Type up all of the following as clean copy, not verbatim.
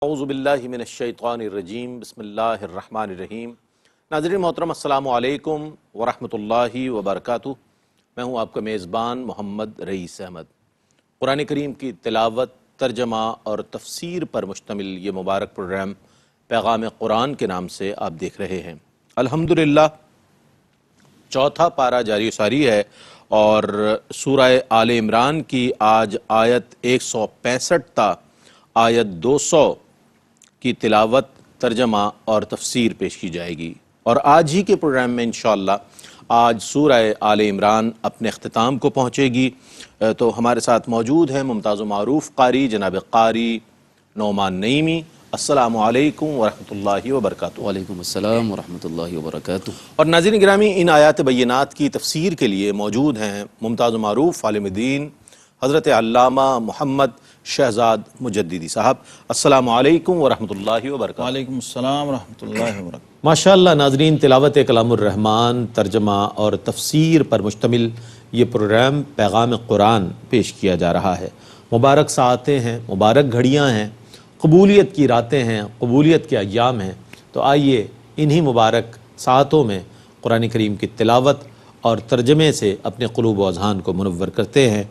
اعوذ باللہ من الشیطان الرجیم بسم اللہ الرحمن الرحیم۔ ناظرین محترم السلام علیکم ورحمۃ اللہ وبرکاتہ۔ میں ہوں آپ کا میزبان محمد رئیس احمد۔ قرآن کریم کی تلاوت، ترجمہ اور تفسیر پر مشتمل یہ مبارک پروگرام پیغام قرآن کے نام سے آپ دیکھ رہے ہیں۔ الحمدللہ چوتھا پارہ جاری و ساری ہے اور سورہ آل عمران کی آج آیت 165 تا آیت 200 کی تلاوت، ترجمہ اور تفسیر پیش کی جائے گی، اور آج ہی کے پروگرام میں انشاءاللہ آج سورہ آل عمران اپنے اختتام کو پہنچے گی۔ تو ہمارے ساتھ موجود ہیں ممتاز و معروف قاری جناب قاری نعمان نعیمی۔ السلام علیکم ورحمۃ اللہ وبرکاتہ۔ وعلیکم السلام ورحمۃ اللہ وبرکاتہ۔ اور ناظرین گرامی، ان آیات بینات کی تفسیر کے لیے موجود ہیں ممتاز و معروف عالم دین حضرت علامہ محمد شہزاد مجددی صاحب۔ السلام علیکم ورحمۃ اللہ وبرکاتہ۔ وعلیکم السلام ورحمۃ اللہ وبرکاتہ۔ ماشاءاللہ ناظرین، تلاوت کلام الرحمن، ترجمہ اور تفسیر پر مشتمل یہ پروگرام پیغام قرآن پیش کیا جا رہا ہے۔ مبارک ساعتیں ہیں، مبارک گھڑیاں ہیں، قبولیت کی راتیں ہیں، قبولیت کے ایام ہیں۔ تو آئیے انہی مبارک ساعتوں میں قرآن کریم کی تلاوت اور ترجمے سے اپنے قلوب و اذہان کو منور کرتے ہیں۔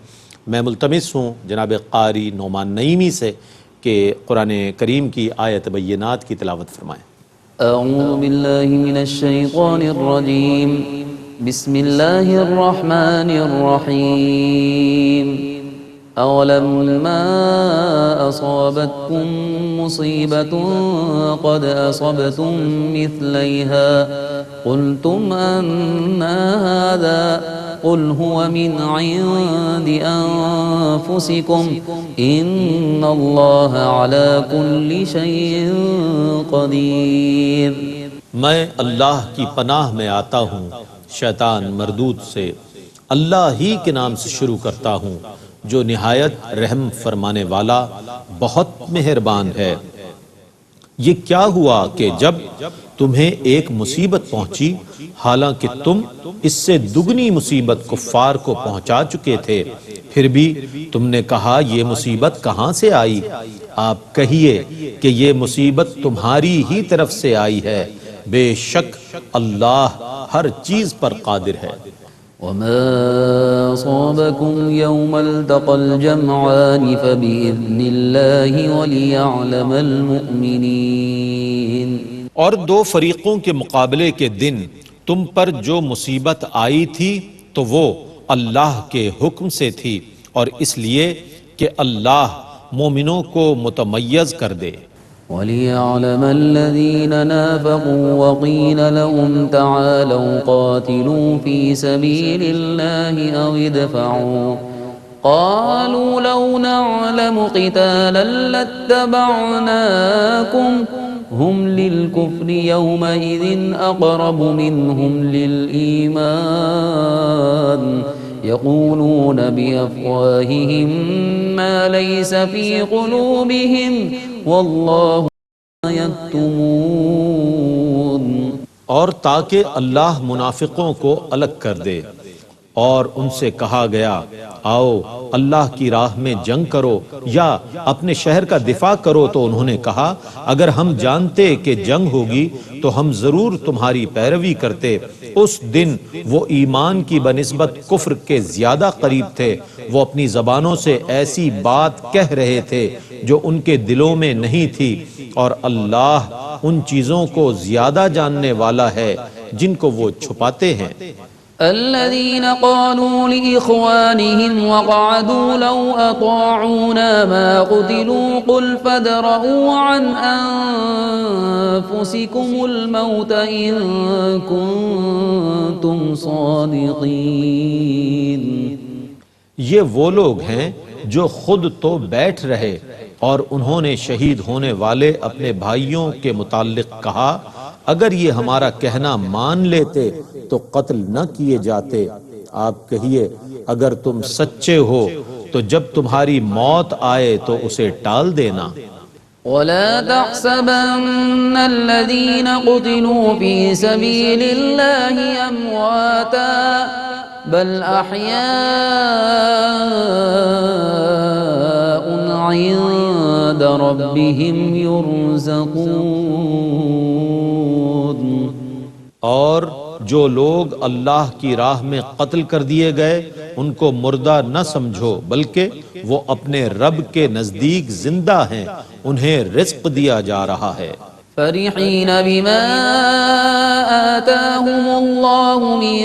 میں ملتمس ہوں جناب قاری نعمان نعیمی سے کہ قرآن کریم کی آیت بینات کی تلاوت فرمائیں۔ اعوذ باللہ من الشیطان الرجیم، بسم اللہ الرحمن الرحیم۔ اولما اصابتکم مصیبت قد اصبتم مثلیها قلتم انا هذا قل هو من عند انفسکم ان اللہ علی کل شیء قدیر۔ میں اللہ کی پناہ میں آتا ہوں شیطان مردود سے۔ اللہ ہی کے نام سے شروع کرتا ہوں جو نہایت رحم فرمانے والا بہت مہربان ہے۔ یہ کیا ہوا کہ جب تمہیں ایک مصیبت پہنچی حالانکہ تم اس سے دگنی مصیبت کفار کو پہنچا چکے تھے، پھر بھی تم نے کہا یہ مصیبت کہاں سے آئی؟ آپ کہیے کہ یہ مصیبت تمہاری ہی طرف سے آئی ہے، بے شک اللہ ہر چیز پر قادر ہے۔ وما أصابكم يوم التقى الجمعان فبإذن الله وليعلم المؤمنين۔ اور دو فریقوں کے مقابلے کے دن تم پر جو مصیبت آئی تھی تو وہ اللہ کے حکم سے تھی، اور اس لیے کہ اللہ مومنوں کو متمیز کر دے۔ وَلِيَعْلَمَ الَّذِينَ نَافَقُوا وَقِيلَ لَهُمْ تَعَالَوْا قَاتِلُوا فِي سَبِيلِ اللَّهِ أَوِ ادْفَعُوا قَالُوا لَوْ نَعْلَمُ قِتَالًا لَاتَّبَعْنَاكُمْ هُمْ لِلْكُفْرِ يَوْمَئِذٍ أَقْرَبُ مِنْهُمْ لِلْإِيمَانِ يقولون بأفواههم ما ليس في قلوبهم والله يكتمون۔ اور تاکہ اللہ منافقوں کو الگ کر دے، اور ان سے کہا گیا آؤ اللہ کی راہ میں جنگ کرو یا اپنے شہر کا دفاع کرو، تو انہوں نے کہا اگر ہم جانتے کہ جنگ ہوگی تو ہم ضرور تمہاری پیروی کرتے۔ اس دن وہ ایمان کی بنسبت کفر کے زیادہ قریب تھے، وہ اپنی زبانوں سے ایسی بات کہہ رہے تھے جو ان کے دلوں میں نہیں تھی، اور اللہ ان چیزوں کو زیادہ جاننے والا ہے جن کو وہ چھپاتے ہیں۔ الذين قالوا لإخوانهم وقعدوا لو أطاعونا ما قتلوا قل فادرءوا عن أنفسكم الموت إن كنتم صادقين۔ یہ وہ لوگ ہیں جو خود تو بیٹھ رہے اور انہوں نے شہید ہونے والے اپنے بھائیوں کے متعلق کہا اگر یہ ہمارا کہنا مان لیتے تو قتل نہ کیے جاتے۔ آپ کہیے اگر تم سچے ہو تو جب تمہاری موت آئے تو اسے ٹال دینا۔ ولا تحسبن الذين قتلوا في سبيل الله أمواتا بل أحياء عند عند ربهم يرزقون. اور جو لوگ اللہ کی راہ میں قتل کر دیے گئے ان کو مردہ نہ سمجھو، بلکہ وہ اپنے رب کے نزدیک زندہ ہیں، انہیں رزق دیا جا رہا ہے۔ فرحين بما آتاهم الله من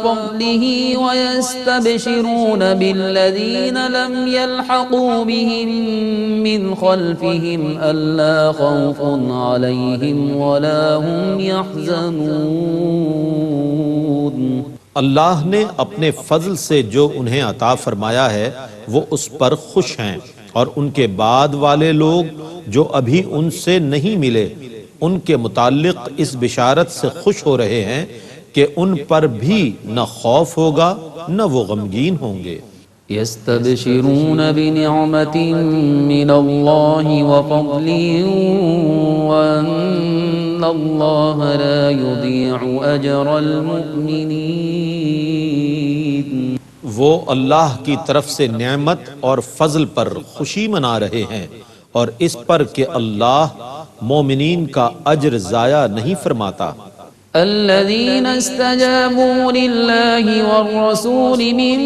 فضله ويستبشرون بالذين لم يلحقوا بهم من خلفهم ألا خوف عليهم ولا هم يحزنون. اللہ نے اپنے فضل سے جو انہیں عطا فرمایا ہے وہ اس پر خوش ہیں، اور ان کے بعد والے لوگ جو ابھی ان سے نہیں ملے ان کے متعلق اس بشارت سے خوش ہو رہے ہیں کہ ان پر بھی نہ خوف ہوگا نہ وہ غمگین ہوں گے۔ يستبشرون بنعمة من الله وفضل وأن الله لا يضيع أجر المؤمنين. وہ اللہ کی طرف سے نعمت اور فضل پر خوشی منا رہے ہیں اور اس پر کہ اللہ مومنین کا اجر ضائع نہیں فرماتا۔ الذين استجابوا لله والرسول من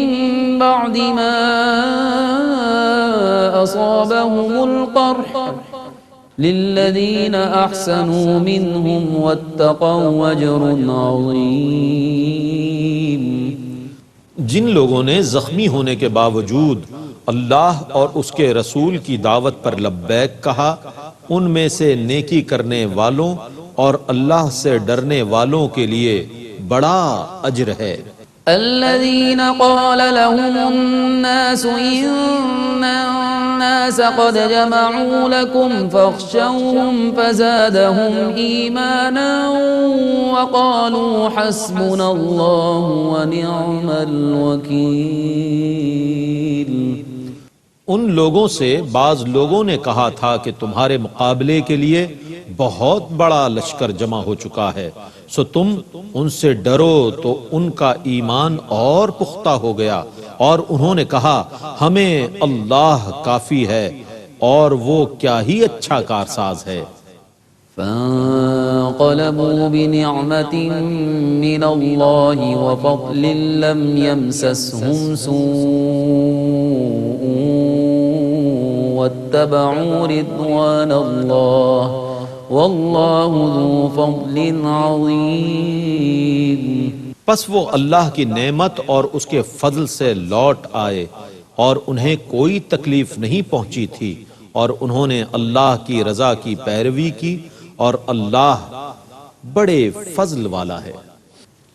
بعد ما أصابهم القرح للذين أحسنوا منهم واتقوا أجر عظيم. جن لوگوں نے زخمی ہونے کے باوجود اللہ اور اس کے رسول کی دعوت پر لبیک کہا، ان میں سے نیکی کرنے والوں اور اللہ سے ڈرنے والوں کے لیے بڑا اجر ہے۔ الذين قال لهم الناس إن الناس قد جمعوا لكم فاخشوهم فزادهم إيمانا وقالوا حسبنا الله ونعم الوكيل. ان لوگوں سے بعض لوگوں نے کہا تھا کہ تمہارے مقابلے کے لیے بہت بڑا لشکر جمع ہو چکا ہے، سو تم ان سے ڈرو، تو ان کا ایمان اور پختہ ہو گیا، اور انہوں نے کہا ہمیں اللہ کافی ہے اور وہ کیا ہی اچھا کارساز ہے۔ فانقلبوا بنعمة من الله وفضل لم يمسسهم سوء واتبعوا رضوان الله والله ذو فضل عظيم. پس وہ اللہ کی نعمت اور اس کے فضل سے لوٹ آئے اور انہیں کوئی تکلیف نہیں پہنچی تھی، اور انہوں نے اللہ کی رضا کی پیروی کی، اور اللہ بڑے فضل والا ہے۔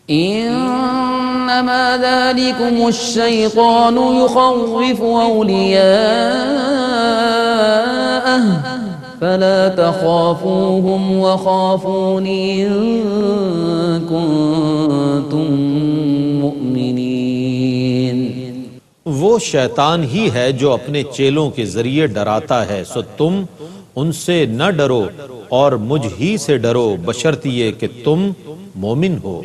انما ذلكم الشيطان يخوف اولياءه فلا تخافوهم وخافون ان كنتم مؤمنين. وہ شیطان ہی ہے جو اپنے چیلوں کے ذریعے ڈراتا ہے، سو تم ان سے نہ ڈرو اور مجھ ہی سے ڈرو بشرط یہ کہ تم مومن ہو۔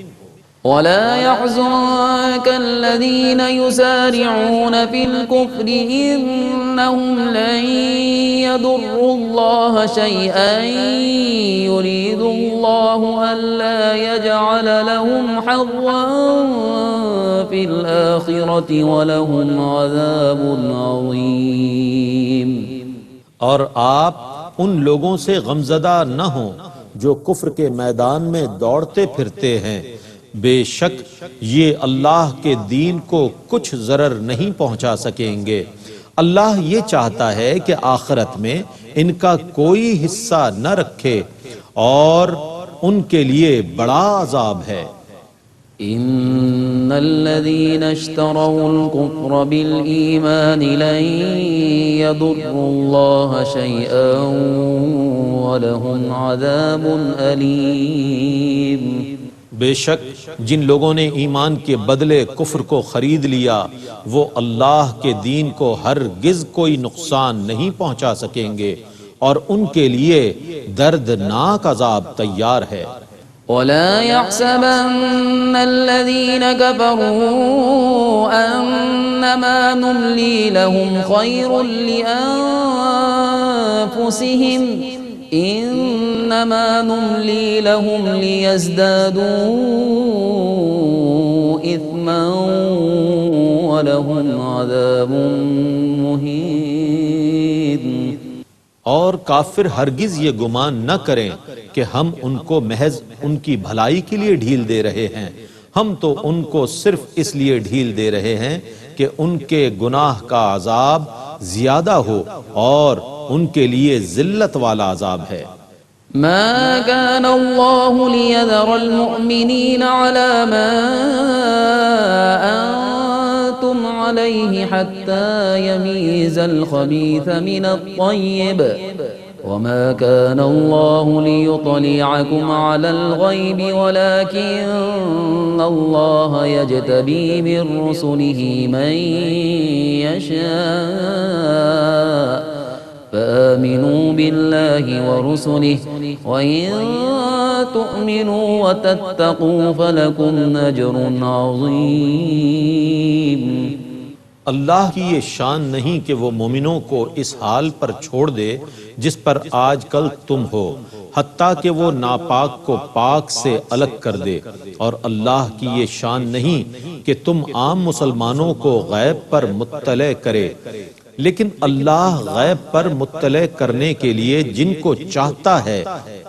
ولا يحزنك الذين يسارعون في الكفر إنهم لن يضروا الله شيئا يريد الله ألا يجعل لهم حظا في الآخرة ولهم عذاب عظيم. اور آپ ان لوگوں سے غمزدہ نہ ہوں جو کفر کے میدان میں دوڑتے پھرتے ہیں، بے شک یہ اللہ کے دین کو کچھ ضرر نہیں پہنچا سکیں گے، اللہ یہ چاہتا ہے کہ آخرت میں ان کا کوئی حصہ نہ رکھے اور ان کے لیے بڑا عذاب ہے۔ ان الذين اشتروا الكفر بالإيمان لن يضروا الله شيئا ولهم عذاب أليم. بے شک جن لوگوں نے ایمان کے بدلے کفر کو خرید لیا وہ اللہ کے دین کو ہرگز کوئی نقصان نہیں پہنچا سکیں گے، اور ان کے لیے دردناک عذاب تیار ہے۔ ولا يحسبن الذين كفروا أنما نملي لهم خير لأنفسهم أنفسهم إنما نملي لهم ليزدادوا إثما ولهم عذاب مهين. اور کافر ہرگز یہ گمان نہ کریں کہ ہم ان کو محض ان کی بھلائی کے لیے ڈھیل دے رہے ہیں. ہم تو ان کو صرف اس لیے ڈھیل دے رہے ہیں کہ ان کے گناہ کا عذاب زیادہ ہو اور ان کے لیے ذلت والا عذاب ہے. ما كان الله ليذر المؤمنين على ما أنتم عليه حتى يميز الخبيث من الطيب وما كان الله ليطلعكم على الغيب ولكن الله يجتبي من رسله من يشاء فآمنوا بالله ورسله وإن تؤمنوا وتتقوا فلكم أجر عظيم. اللہ کی یہ شان نہیں کہ وہ مومنوں کو اس حال پر چھوڑ دے جس پر آج کل تم ہو، حتیٰ کہ وہ ناپاک کو پاک سے الگ کر دے، اور اللہ کی یہ شان نہیں کہ تم عام مسلمانوں کو غیب پر مطلع کرے، لیکن اللہ غیب پر مطلع کرنے کے لیے جن کو چاہتا ہے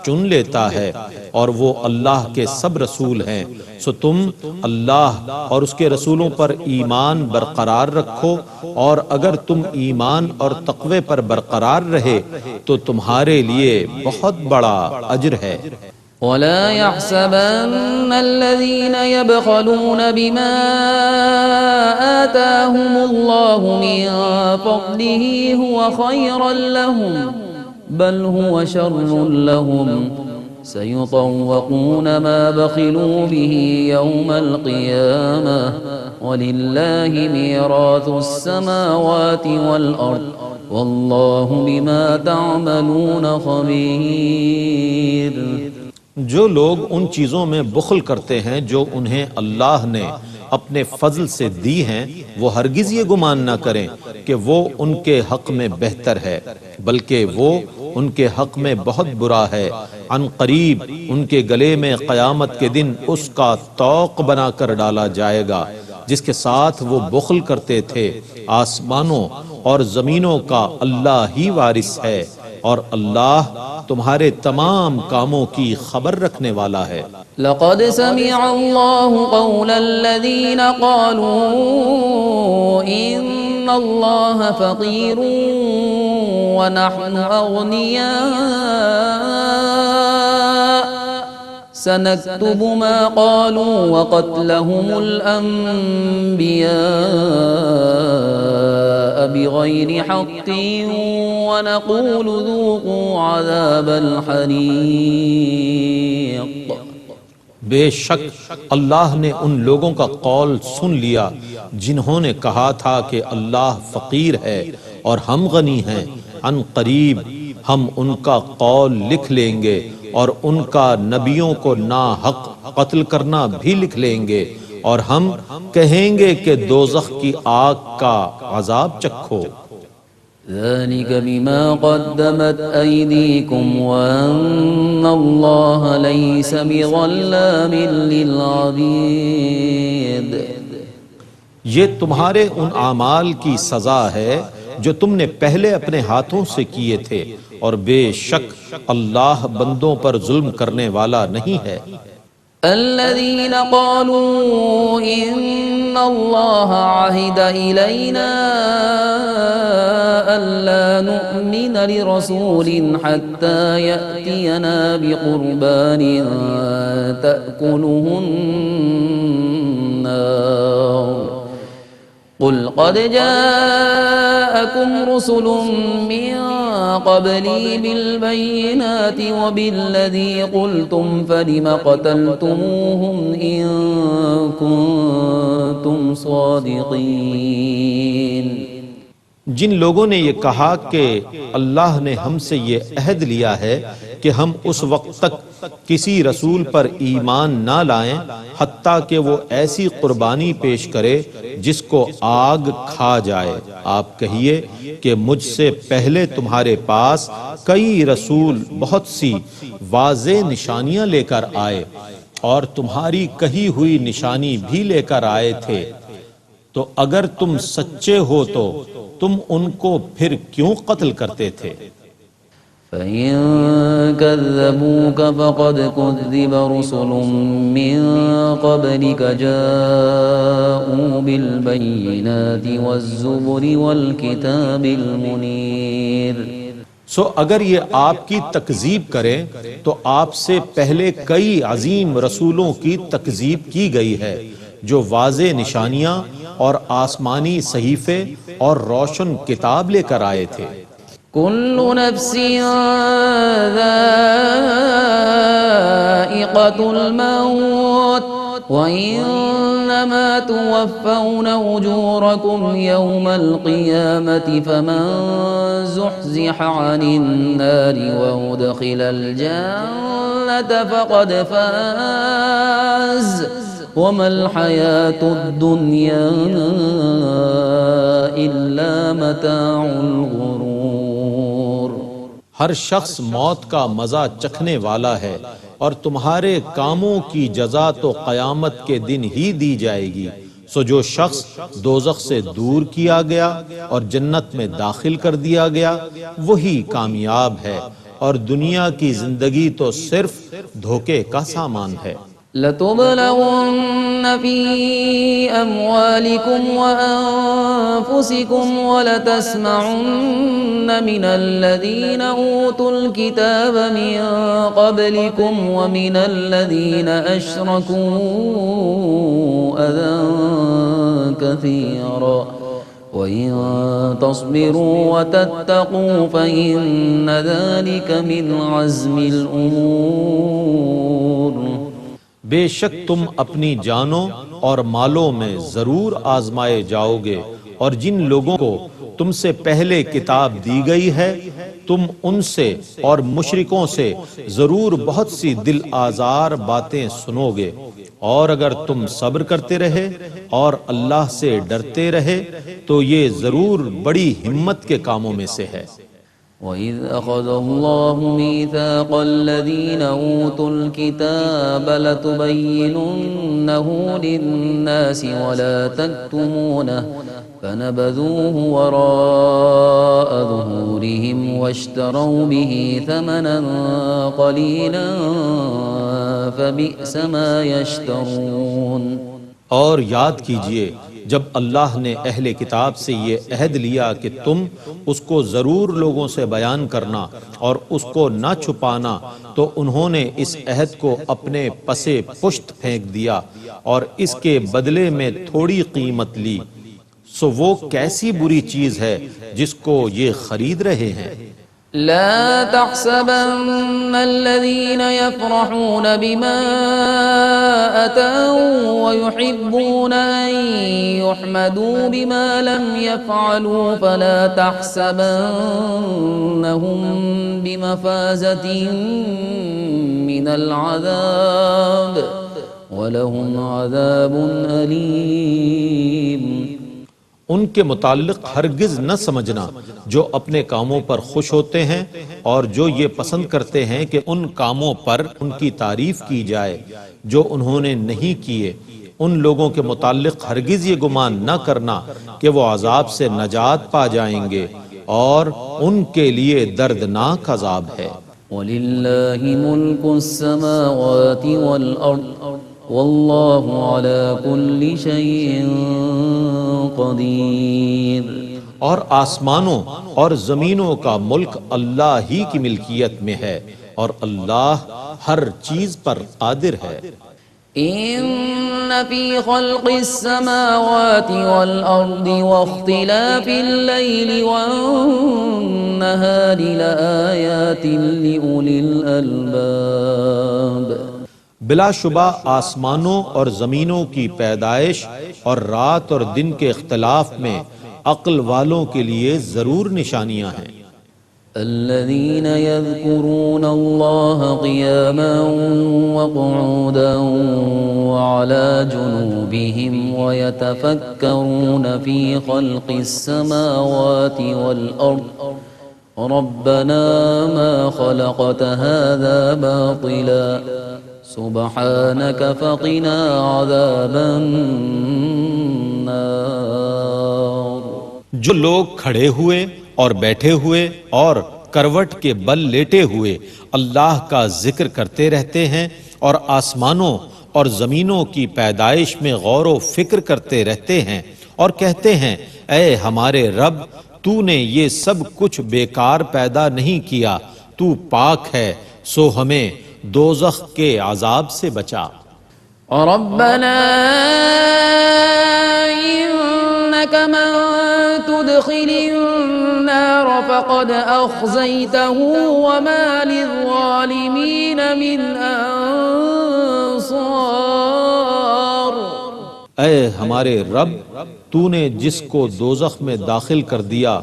چن لیتا ہے، اور وہ اللہ کے سب رسول ہیں. سو تم اللہ اور اس کے رسولوں پر ایمان برقرار رکھو، اور اگر تم ایمان اور تقوی پر برقرار رہے تو تمہارے لیے بہت بڑا اجر ہے. ولا يحسبن الذين يبخلون بما آتاهم الله من فضله هو خيرا لهم بل هو شر لهم سيطوقون ما بخلوا به يوم القيامة ولله ميراث السماوات والأرض والله بما تعملون خبير. جو لوگ ان چیزوں میں بخل کرتے ہیں جو انہیں اللہ نے اپنے فضل سے دی ہیں، وہ ہرگز یہ گمان نہ کریں کہ وہ ان کے حق میں بہتر ہے، بلکہ وہ ان کے حق میں بہت برا ہے. عن قریب ان کے گلے میں قیامت کے دن اس کا طوق بنا کر ڈالا جائے گا جس کے ساتھ وہ بخل کرتے تھے. آسمانوں اور زمینوں کا اللہ ہی وارث ہے، اور اللہ تمہارے تمام کاموں کی خبر رکھنے والا ہے. لقد سمع الله قول الذين قالوا إن الله فقير ونحن أغنياء سنكتب ما قالوا وقتلهم الأنبياء بغير حق ونقول ذوقوا عذاب الحريق. بے شک اللہ نے ان لوگوں کا قول سن لیا جنہوں نے کہا تھا کہ اللہ فقیر ہے اور ہم غنی ہیں. عن قریب ہم ان کا قول لکھ لیں گے اور ان کا نبیوں کو ناحق قتل کرنا بھی لکھ لیں گے، اور ہم کہیں گے کہ دوزخ کی آگ کا عذاب چکھو. ذلك بما قدمت أيديكم وأن الله ليس بظلام للعبيد. یہ تمہارے ان اعمال کی سزا ہے جو تم نے پہلے اپنے ہاتھوں سے کیے تھے، اور بے شک اللہ بندوں پر ظلم کرنے والا نہیں ہے. الذين قالوا إن الله عهد إلينا ألا نؤمن لرسول حتى يأتينا بقربان تأكله النار قل قد جاءكم رسل من قبلي بالبينات وبالذي قلتم فلم قتلتموهم إن كنتم صادقين. جن لوگوں نے یہ کہا کہ اللہ نے ہم سے یہ عہد لیا ہے کہ ہم اس وقت تک کسی رسول پر ایمان نہ لائیں حتیٰ کہ وہ ایسی قربانی پیش کرے جس کو آگ کھا جائے، آپ کہیے کہ مجھ سے پہلے تمہارے پاس کئی رسول بہت سی واضح نشانیاں لے کر آئے اور تمہاری کہی ہوئی نشانی بھی لے کر آئے تھے، تو اگر تم سچے ہو تو تم ان کو پھر کیوں قتل کرتے تھے؟ فَإِن كَذَّبُوكَ فَقَدْ كُذِّبَ رُسُلٌ مِّن قَبْلِكَ جَاءُوا بِالْبَيِّنَاتِ وَالزُّبُرِ وَالْكِتَابِ الْمُنِيرِ۔ سو اگر یہ آپ کی تکذیب کریں تو آپ سے پہلے کئی عظیم رسولوں کی تکذیب کی گئی ہے جو واضح نشانیاں اور آسمانی صحیفے اور روشن کتاب لے کر آئے تھے۔ كل نفس ذائقة الموت وإنما توفون أجوركم يوم القيامة فمن زحزح عن النار وأدخل الجنة فقد فاز وما الحياة الدنيا إلا متاع الغرور۔ ہر شخص موت کا مزہ چکھنے والا ہے اور تمہارے کاموں کی جزا تو قیامت کے دن ہی دی جائے گی، سو جو شخص دوزخ سے دور کیا گیا اور جنت میں داخل کر دیا گیا وہی کامیاب ہے، اور دنیا کی زندگی تو صرف دھوکے کا سامان ہے۔ لَتُبْلَوُنَّ فِي أَمْوَالِكُمْ وَأَنفُسِكُمْ وَلَتَسْمَعُنَّ مِنَ الَّذِينَ أُوتُوا الْكِتَابَ مِنْ قَبْلِكُمْ وَمِنَ الَّذِينَ أَشْرَكُوا أَذًى كَثِيرًا وَإِن تَصْبِرُوا وَتَتَّقُوا فَإِنَّ ذَلِكَ مِنْ عَزْمِ الْأُمُورِ۔ بے شک تم اپنی جانوں اور مالوں میں ضرور آزمائے جاؤ گے، اور جن لوگوں کو تم سے پہلے کتاب دی گئی ہے تم ان سے اور مشرکوں سے ضرور بہت سی دل آزار باتیں سنو گے، اور اگر تم صبر کرتے رہے اور اللہ سے ڈرتے رہے تو یہ ضرور بڑی ہمت کے کاموں میں سے ہے۔ وَإِذْ أَخَذَ اللَّهُ مِيثَاقَ الَّذِينَ أُوتُوا الْكِتَابَ لَتُبَيِّنُنَّهُ لِلنَّاسِ وَلَا تَكْتُمُونَهُ فَنَبَذُوهُ وَرَاءَ ظُهُورِهِمْ وَاشْتَرَوْا بِهِ ثَمَنًا قَلِيلًا فَبِئْسَ مَا يَشْتَرُونَ۔ اور یاد کیجئے جب اللہ نے اہل کتاب سے یہ عہد لیا کہ تم اس کو ضرور لوگوں سے بیان کرنا اور اس کو نہ چھپانا، تو انہوں نے اس عہد کو اپنے پسے پشت پھینک دیا اور اس کے بدلے میں تھوڑی قیمت لی، سو وہ کیسی بری چیز ہے جس کو یہ خرید رہے ہیں۔ لا تحسبن الذين يفرحون بما أتوا ويحبون أن يحمدوا بما لم يفعلوا فلا تحسبنهم بمفازة من العذاب ولهم عذاب أليم۔ ان کے متعلق ہرگز نہ سمجھنا جو اپنے کاموں پر خوش ہوتے ہیں اور جو یہ پسند کرتے ہیں کہ ان کاموں پر ان کی تعریف کی جائے جو انہوں نے نہیں کیے، ان لوگوں کے متعلق ہرگز یہ گمان نہ کرنا کہ وہ عذاب سے نجات پا جائیں گے، اور ان کے لیے دردناک عذاب ہے۔ وَلِلَّهِ مُلْكُ السَّمَاوَاتِ وَالْأَرْضِ واللہ علی کل شیء قدیر۔ اور آسمانوں اور زمینوں کا ملک اللہ ہی کی ملکیت میں ہے، اور اللہ ہر چیز پر قادر ہے۔ ان فی خلق السماوات والارض واختلاف اللیل والنہار لآیات لأولی الالباب۔ بلا شبہ آسمانوں اور زمینوں کی پیدائش اور رات اور دن کے اختلاف میں عقل والوں کے لیے ضرور نشانیاں ہیں۔ الذين يذكرون الله قياما وقعودا وعلى جنوبهم ويتفكرون في خلق السماوات والأرض ربنا ما خلقت هذا باطلا سبحانك فقنا عذاب النار۔ جو لوگ کھڑے ہوئے اور بیٹھے ہوئے اور کروٹ کے بل لیٹے ہوئے اللہ کا ذکر کرتے رہتے ہیں اور آسمانوں اور زمینوں کی پیدائش میں غور و فکر کرتے رہتے ہیں اور کہتے ہیں اے ہمارے رب تو نے یہ سب کچھ بیکار پیدا نہیں کیا، تو پاک ہے، سو ہمیں دوزخ کے عذاب سے بچا۔ ربنا إنك من تدخل النار فقد أخزيته وما للظالمين من أنصار۔ اے ہمارے رب تو نے جس کو دوزخ میں داخل کر دیا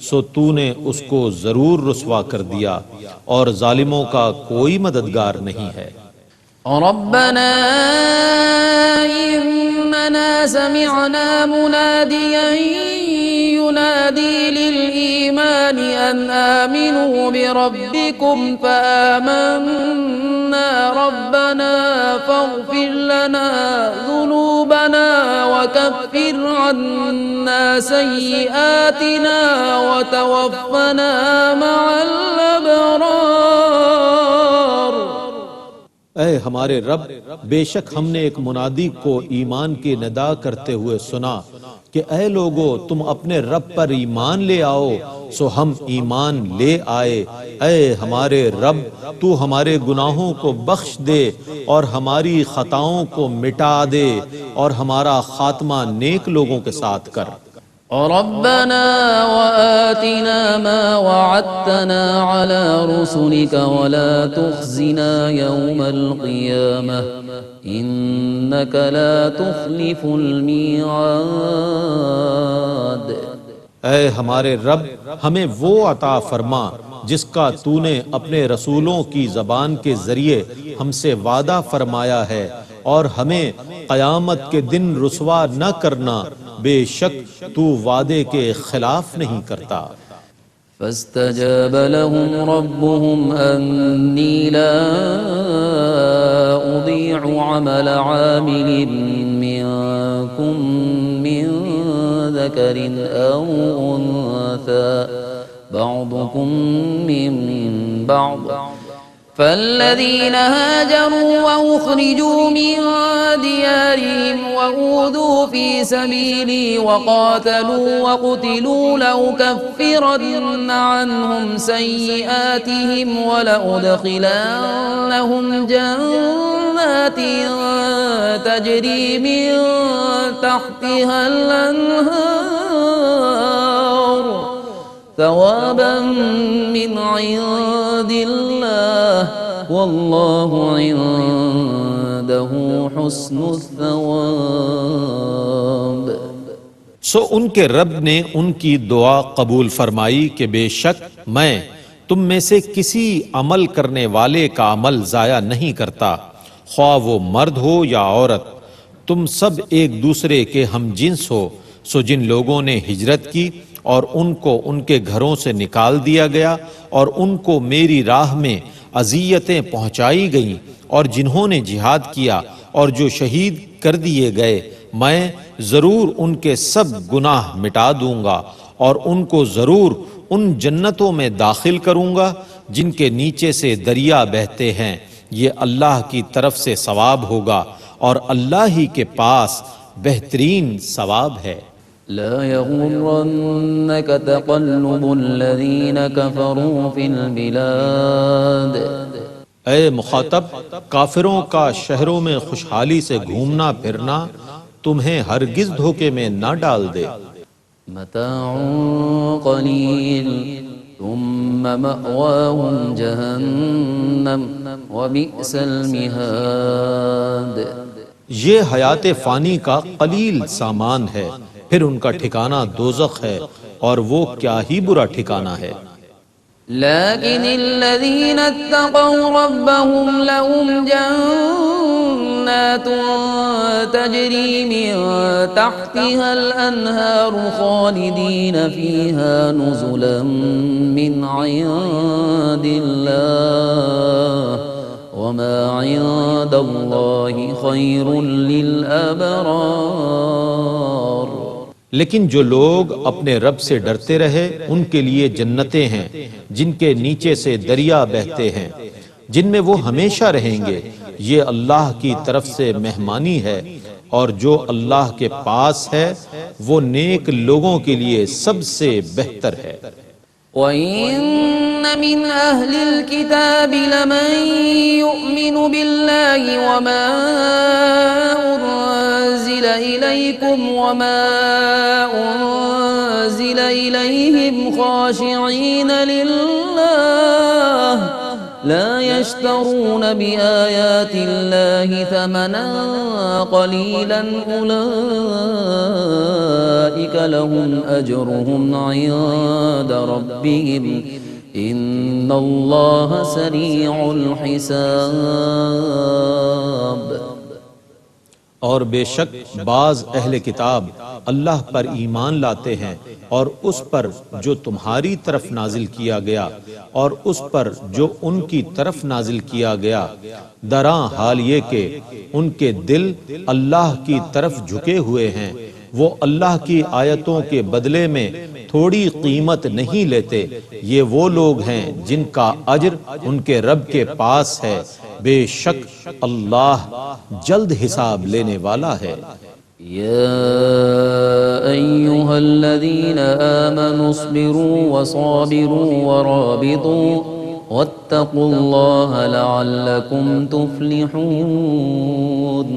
سو تو نے اس کو ضرور رسوا کر دیا اور ظالموں کا کوئی مددگار نہیں ہے۔ ربنا إننا سمعنا مناديا ينادي للإيمان أن آمنوا بربكم فآمنا ربنا فاغفر لنا ذنوبنا وكفر عنا سيئاتنا وتوفنا مع الأبرار۔ اے ہمارے رب بے شک ہم نے ایک منادی کو ایمان کی ندا کرتے ہوئے سنا کہ اے لوگو تم اپنے رب پر ایمان لے آؤ، سو ہم ایمان لے آئے۔ اے ہمارے رب تو ہمارے گناہوں کو بخش دے اور ہماری خطاؤں کو مٹا دے اور ہمارا خاتمہ نیک لوگوں کے ساتھ کر۔ ربنا وآتنا ما وعدتنا على رسلك ولا تخزنا يوم القيامة إنك لا تخلف الميعاد۔ اے ہمارے رب ہمیں وہ عطا فرما جس کا تو نے اپنے رسولوں کی زبان کے ذریعے ہم سے وعدہ فرمایا ہے، اور ہمیں قیامت کے دن رسوا نہ کرنا، بے شک تو وعدے کے خلاف نہیں کرتا۔ فاستجاب لهم ربهم أني لا أضيع عمل عامل منكم من ذكر أو أنثى بعضكم من بعض فالذين هاجروا وأخرجوا من ديارهم وأوذوا في سبيلي وقاتلوا وقتلوا لأكفرن عنهم سيئاتهم ولأدخلنهم جنات تجري من تحتها الأنهار ثوابا من عند الله والله عنده حسن الثواب۔ سو ان کے رب نے ان کی دعا قبول فرمائی کہ بے شک میں تم میں سے کسی عمل کرنے والے کا عمل ضائع نہیں کرتا، خواہ وہ مرد ہو یا عورت، تم سب ایک دوسرے کے ہم جنس ہو۔ سو جن لوگوں نے ہجرت کی اور ان کو ان کے گھروں سے نکال دیا گیا اور ان کو میری راہ میں اذیتیں پہنچائی گئیں، اور جنہوں نے جہاد کیا اور جو شہید کر دیے گئے، میں ضرور ان کے سب گناہ مٹا دوں گا اور ان کو ضرور ان جنتوں میں داخل کروں گا جن کے نیچے سے دریا بہتے ہیں۔ یہ اللہ کی طرف سے ثواب ہوگا اور اللہ ہی کے پاس بہترین ثواب ہے۔ لا يغرنك تقلب الذين كفروا في البلاد۔ اے مخاطب، کافروں کا شہروں میں خوشحالی سے گھومنا پھرنا تمہیں ہرگز دھوکے میں نہ ڈال دے۔ متاع قلیل ثم مأواهم جہنم وبئس المہاد۔ یہ حیات فانی کا قلیل سامان ہے، پھر ان کا ٹھکانہ دوزخ ہے اور وہ کیا ہی برا ٹھکانہ ہے۔ لكن الذين اتقوا ربهم لهم جنات تجري من تحتها الأنهار خالدين فيها نزلا من عند الله وما عند الله خير للأبرار۔ لیکن جو لوگ اپنے رب سے ڈرتے رہے ان کے لیے جنتیں ہیں جن کے نیچے سے دریا بہتے ہیں، جن میں وہ ہمیشہ رہیں گے، یہ اللہ کی طرف سے مہمانی ہے، اور جو اللہ کے پاس ہے وہ نیک لوگوں کے لیے سب سے بہتر ہے۔ وَإِنَّ مِنْ أَهْلِ الْكِتَابِ لَمَنْ يُؤْمِنُ بِاللَّهِ وَمَا أُنزِلَ إِلَيْكُمْ وَمَا أُنزِلَ إِلَيْهِمْ خَاشِعِينَ لِلَّهِ لا يشترون بآيات الله ثمنا قليلا أولئك لهم أجرهم عند ربهم إن الله سريع الحساب۔ اور بے شک بعض اہل کتاب اللہ پر ایمان لاتے ہیں اور اس پر جو تمہاری طرف نازل کیا گیا اور اس پر جو ان کی طرف نازل کیا گیا، دراں حال یہ کہ ان کے دل اللہ کی طرف جھکے ہوئے ہیں، وہ اللہ کی آیتوں کے بدلے میں تھوڑی قیمت نہیں لیتے، یہ وہ لوگ ہیں جن کا اجر ان کے رب کے پاس ہے، بے شک اللہ جلد حساب لینے والا ہے۔ يا أيها الذين آمنوا اصبروا وصابروا ورابطوا واتقوا الله لعلكم تفلحون۔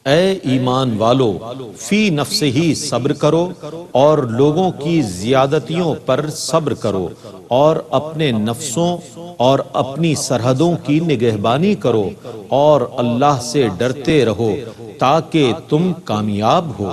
اے ایمان والو، فی نفس ہی صبر کرو اور لوگوں کی زیادتیوں پر صبر کرو، اور اپنے نفسوں اور اپنی سرحدوں کی نگہبانی کرو، اور اللہ سے ڈرتے رہو تاکہ تم کامیاب ہو۔